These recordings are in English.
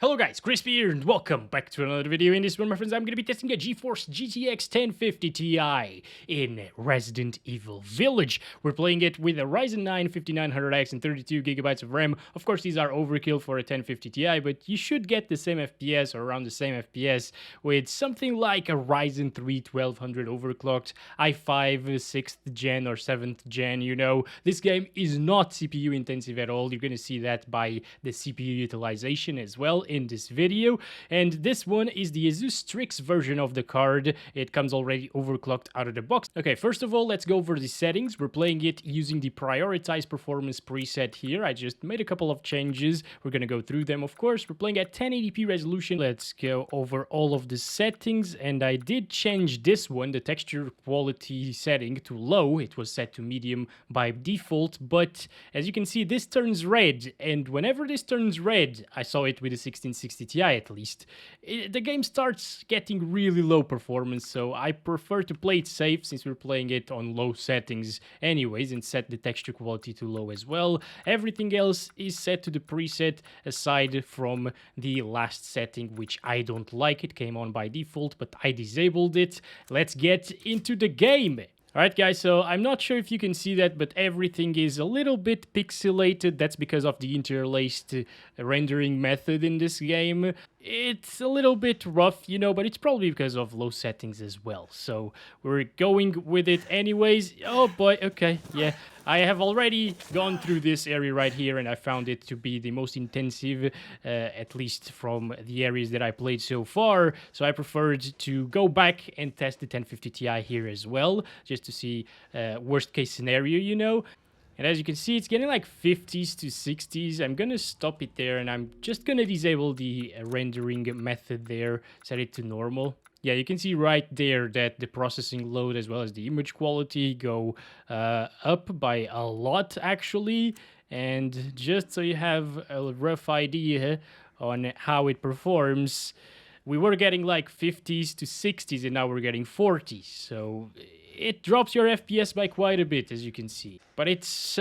Hello guys, Crispy here and welcome back to another video. In this one, my friends, I'm going to be testing a GeForce GTX 1050 Ti in Resident Evil Village. We're playing it with a Ryzen 9 5900X and 32GB of RAM. Of course, these are overkill for a 1050 Ti, but you should get the same FPS or around the same FPS with something like a Ryzen 3 1200 overclocked, i5 6th gen or 7th gen, you know. This game is not CPU intensive at all. You're going to see that by the CPU utilization as well in this video. And this one is the Asus Strix version of the card. It comes already overclocked out of the box. Okay, first of all, let's go over the settings. We're playing it using the prioritize performance preset here. I just made a couple of changes. We're gonna go through them, of course. We're playing at 1080p resolution. Let's go over all of the settings, and I did change this one, the texture quality setting, to low. It was set to medium by default, but as you can see, this turns red, and whenever this turns red, I saw it with a 1660 Ti at least, the game starts getting really low performance, so I prefer to play it safe since we're playing it on low settings anyways, and set the texture quality to low as well. Everything else is set to the preset aside from the last setting, which I don't like. It came on by default, but I disabled it. Let's get into the game. Alright guys, so I'm not sure if you can see that, but everything is a little bit pixelated. That's because of the interlaced rendering method in this game. It's a little bit rough, you know, but it's probably because of low settings as well. So we're going with it anyways. Oh boy, okay, yeah. I have already gone through this area right here, and I found it to be the most intensive, at least from the areas that I played so far. So I preferred to go back and test the 1050 Ti here as well, just to see worst case scenario, you know. And as you can see, it's getting like 50s to 60s. I'm gonna stop it there, and I'm just gonna disable the rendering method there, set it to normal. Yeah, you can see right there that the processing load as well as the image quality go up by a lot actually. And just so you have a rough idea on how it performs, we were getting like 50s to 60s and now we're getting 40s. So it drops your FPS by quite a bit, as you can see. But it's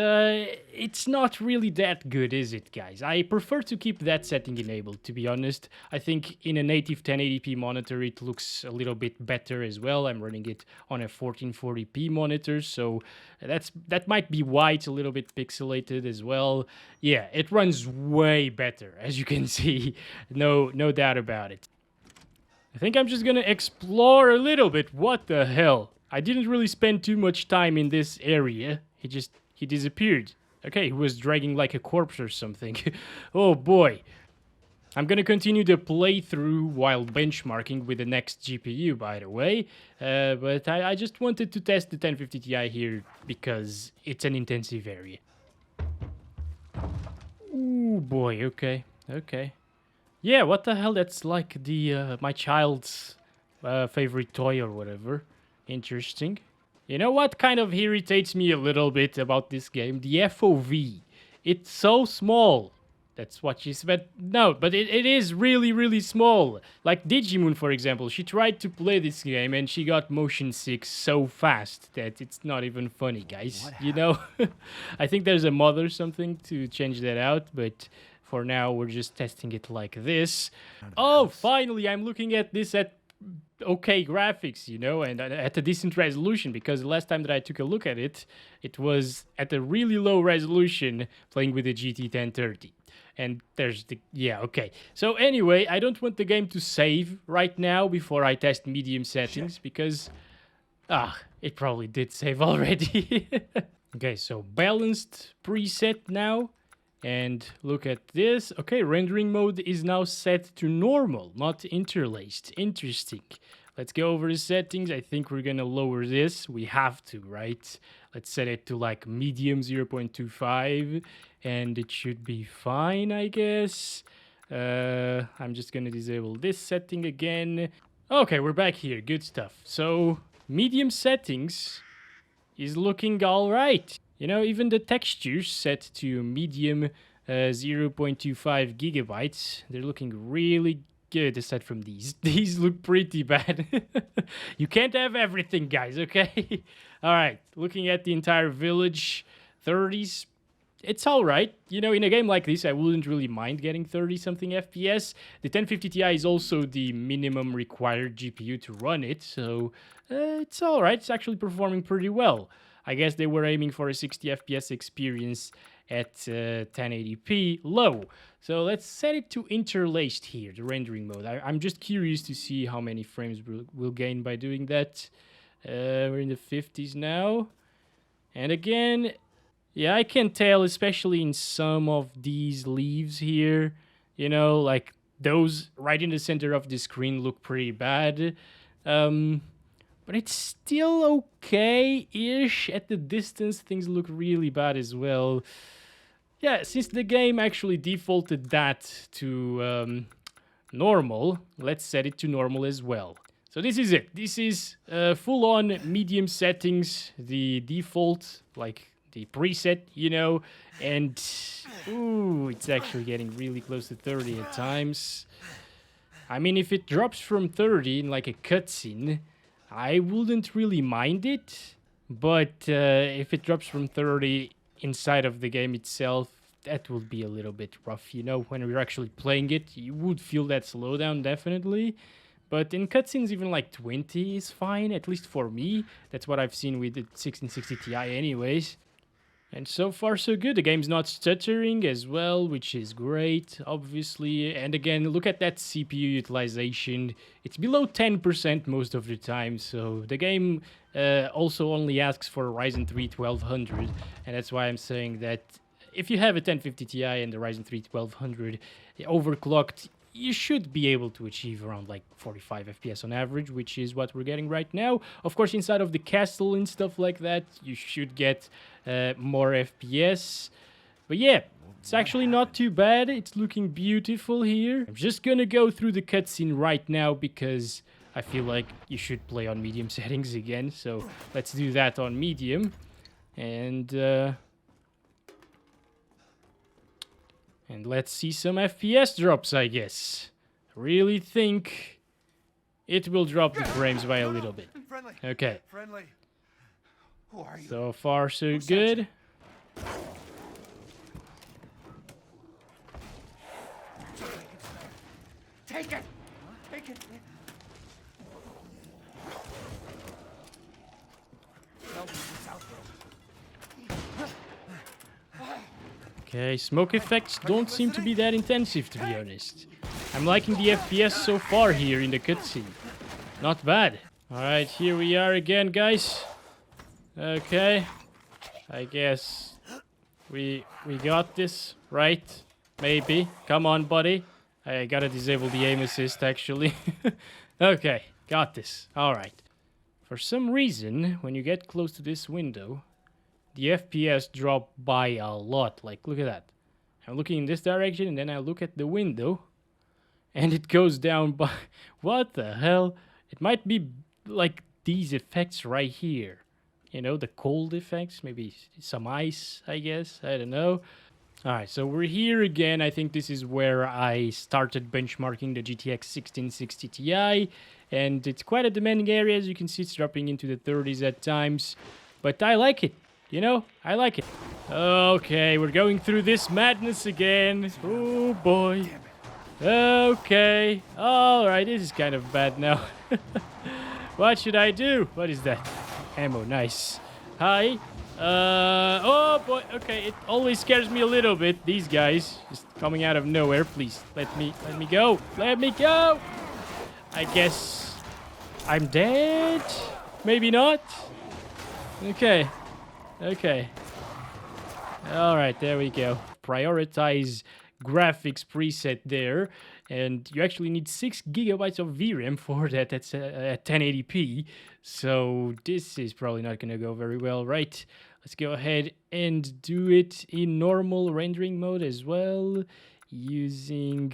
not really that good, is it, guys? I prefer to keep that setting enabled, to be honest. I think in a native 1080p monitor, it looks a little bit better as well. I'm running it on a 1440p monitor, so that might be why it's a little bit pixelated as well. Yeah, it runs way better, as you can see. No doubt about it. I think I'm just gonna explore a little bit. What the hell? I didn't really spend too much time in this area. He disappeared. Okay, he was dragging like a corpse or something. Oh boy. I'm gonna continue the playthrough while benchmarking with the next GPU, by the way. But I just wanted to test the 1050 Ti here because it's an intensive area. Ooh boy, okay. Yeah, what the hell? That's like the my child's favorite toy or whatever. Interesting. You know what kind of irritates me a little bit about this game? The FOV. It's so small. That's what she said. No, but it is really, really small. Like Digimoon, for example. She tried to play this game and she got motion sick so fast that it's not even funny, guys. You know? I think there's a mod or something to change that out, but for now we're just testing it like this. Oh, finally, I'm looking at this at okay graphics, you know, and at a decent resolution, because the last time that I took a look at it, it was at a really low resolution playing with the GT 1030. And there's the, yeah, okay. So anyway, I don't want the game to save right now before I test medium settings, because, it probably did save already. Okay, so balanced preset now. And look at this. Okay, rendering mode is now set to normal, not interlaced. Interesting. Let's go over the settings. I think we're gonna lower this. We have to, right? Let's set it to like medium 0.25 and it should be fine, I guess. I'm just gonna disable this setting again. Okay, we're back here. Good stuff. So medium settings is looking all right. You know, even the textures set to medium 0.25 gigabytes, they're looking really good aside from these. These look pretty bad. You can't have everything, guys, okay? All right, looking at the entire village, 30s, it's all right. You know, in a game like this, I wouldn't really mind getting 30-something FPS. The 1050 Ti is also the minimum required GPU to run it, so it's all right. It's actually performing pretty well. I guess they were aiming for a 60 FPS experience at 1080p low. So let's set it to interlaced here, the rendering mode. I'm just curious to see how many frames we'll gain by doing that. We're in the 50s now. And again, yeah, I can tell, especially in some of these leaves here, you know, like those right in the center of the screen look pretty bad. But it's still okay-ish. At the distance, things look really bad as well. Yeah, since the game actually defaulted that to normal, let's set it to normal as well. So this is it. This is full-on medium settings, the default, like the preset, you know, and ooh, it's actually getting really close to 30 at times. I mean, if it drops from 30 in like a cutscene, I wouldn't really mind it, but if it drops from 30 inside of the game itself, that will be a little bit rough, you know. When we're actually playing it, you would feel that slowdown, definitely. But in cutscenes, even like 20 is fine, at least for me. That's what I've seen with the 1660 Ti anyways. And so far, so good. The game's not stuttering as well, which is great, obviously. And again, look at that CPU utilization. It's below 10% most of the time, so the game also only asks for a Ryzen 3 1200. And that's why I'm saying that if you have a 1050 Ti and the Ryzen 3 1200 overclocked, you should be able to achieve around like 45 FPS on average, which is what we're getting right now. Of course, inside of the castle and stuff like that, you should get more FPS. But yeah, it's actually not too bad. It's looking beautiful here. I'm just gonna go through the cutscene right now because I feel like you should play on medium settings again. So let's do that on medium. And let's see some FPS drops, I guess. I really think it will drop the frames by a little bit. Okay. Who are you? So far, so good. Take it! Take it! Okay, smoke effects don't seem to be that intensive, to be honest. I'm liking the FPS so far here in the cutscene. Not bad. Alright, here we are again, guys. Okay. I guess we got this, right? Maybe. Come on, buddy. I gotta disable the aim assist, actually. Okay, got this. Alright. For some reason, when you get close to this window, the FPS drop by a lot. Like, look at that. I'm looking in this direction, and then I look at the window, and it goes down by... What the hell? It might be, like, these effects right here. You know, the cold effects. Maybe some ice, I guess. I don't know. Alright, so we're here again. I think this is where I started benchmarking the GTX 1660 Ti. And it's quite a demanding area. As you can see, it's dropping into the 30s at times. But I like it. You know, I like it. Okay, we're going through this madness again. Oh, boy. Okay. Alright, this is kind of bad now. What should I do? What is that? Ammo, nice. Hi. Oh, boy. Okay, it always scares me a little bit. These guys just coming out of nowhere. Please, let me go. Let me go. I guess I'm dead. Maybe not. Okay. Okay. Alright, there we go. Prioritize graphics preset there. And you actually need 6 gigabytes of VRAM for that. That's at 1080p. So this is probably not going to go very well, right? Let's go ahead and do it in normal rendering mode as well. Using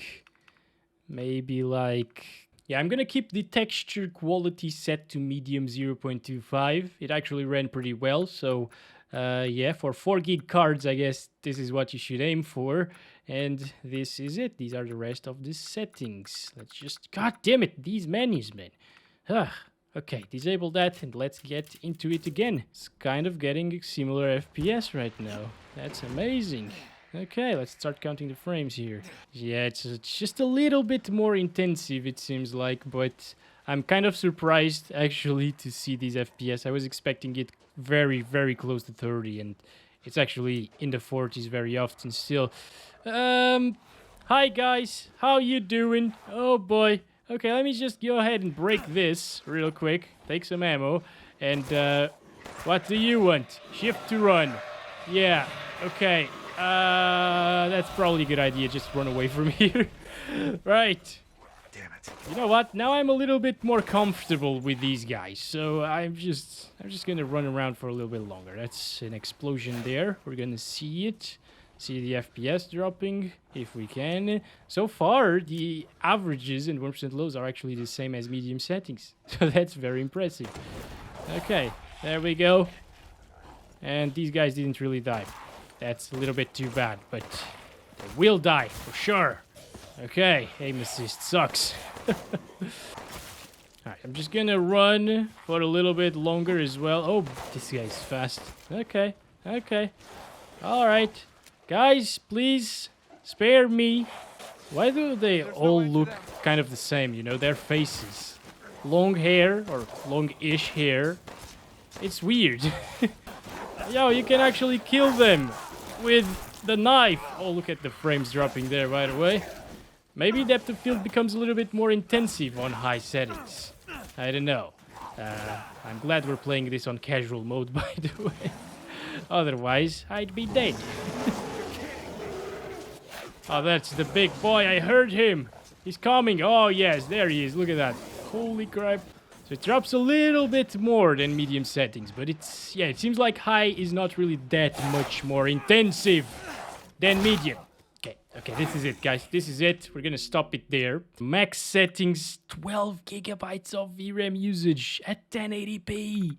maybe like... Yeah, I'm going to keep the texture quality set to medium 0.25. It actually ran pretty well, so yeah, for 4 gig cards, I guess this is what you should aim for. And this is it. These are the rest of the settings. Let's just... God damn it, these menus, man. Ugh. Okay, disable that and let's get into it again. It's kind of getting similar FPS right now. That's amazing. Okay, let's start counting the frames here. Yeah, it's just a little bit more intensive, it seems like, but I'm kind of surprised actually to see these FPS. I was expecting it very, very close to 30, and it's actually in the 40s very often still. Hi guys, how you doing? Oh boy. Okay, let me just go ahead and break this real quick. Take some ammo. And, what do you want? Shift to run. Yeah, okay. That's probably a good idea. Just run away from here. Right. Damn it. You know what? Now I'm a little bit more comfortable with these guys. So I'm just gonna run around for a little bit longer. That's an explosion there. We're gonna see it. See the FPS dropping, if we can. So far, the averages and 1% lows are actually the same as medium settings. So that's very impressive. Okay, there we go. And these guys didn't really die. That's a little bit too bad, but they will die, for sure. Okay, aim assist sucks. Alright, I'm just gonna run for a little bit longer as well. Oh, this guy's fast. Okay, okay. Alright. Guys, please spare me. Why do they all look kind of the same, you know, their faces? Long hair, or long-ish hair. It's weird. Yo, you can actually kill them with the knife. Oh, look at the frames dropping there, by the way. Maybe depth of field becomes a little bit more intensive on high settings. I don't know. I'm glad we're playing this on casual mode, by the way. Otherwise, I'd be dead. Oh, that's the big boy. I heard him. He's coming. Oh, yes. There he is. Look at that. Holy crap. So it drops a little bit more than medium settings. But it's... yeah, it seems like high is not really that much more intensive than medium. Okay. Okay, this is it, guys. This is it. We're gonna stop it there. Max settings. 12 gigabytes of VRAM usage at 1080p.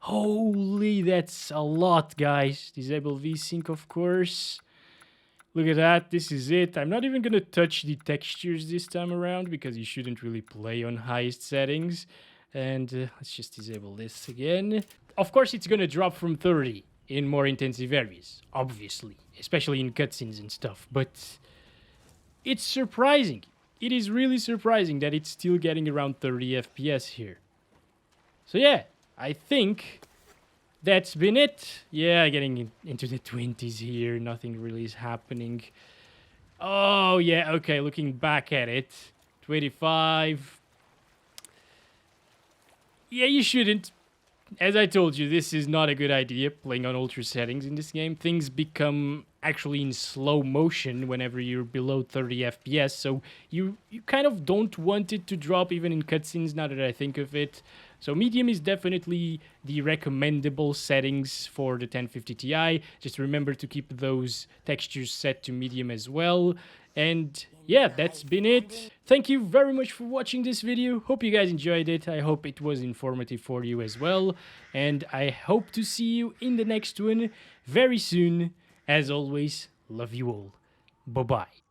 Holy, that's a lot, guys. Disable VSync, of course. Look at that, this is it. I'm not even gonna touch the textures this time around because you shouldn't really play on highest settings. And let's just disable this again. Of course, it's gonna drop from 30 in more intensive areas, obviously, especially in cutscenes and stuff. But it's surprising. It is really surprising that it's still getting around 30 FPS here. So yeah, I think that's been it. Yeah, getting into the 20s here. Nothing really is happening. Oh, yeah, okay, looking back at it. 25. Yeah, you shouldn't. As I told you, this is not a good idea, playing on ultra settings in this game. Things become actually in slow motion whenever you're below 30 FPS, so you kind of don't want it to drop even in cutscenes, now that I think of it. So medium is definitely the recommendable settings for the 1050 Ti. Just remember to keep those textures set to medium as well. And yeah, that's been it. Thank you very much for watching this video. Hope you guys enjoyed it. I hope it was informative for you as well. And I hope to see you in the next one very soon. As always, love you all. Bye-bye.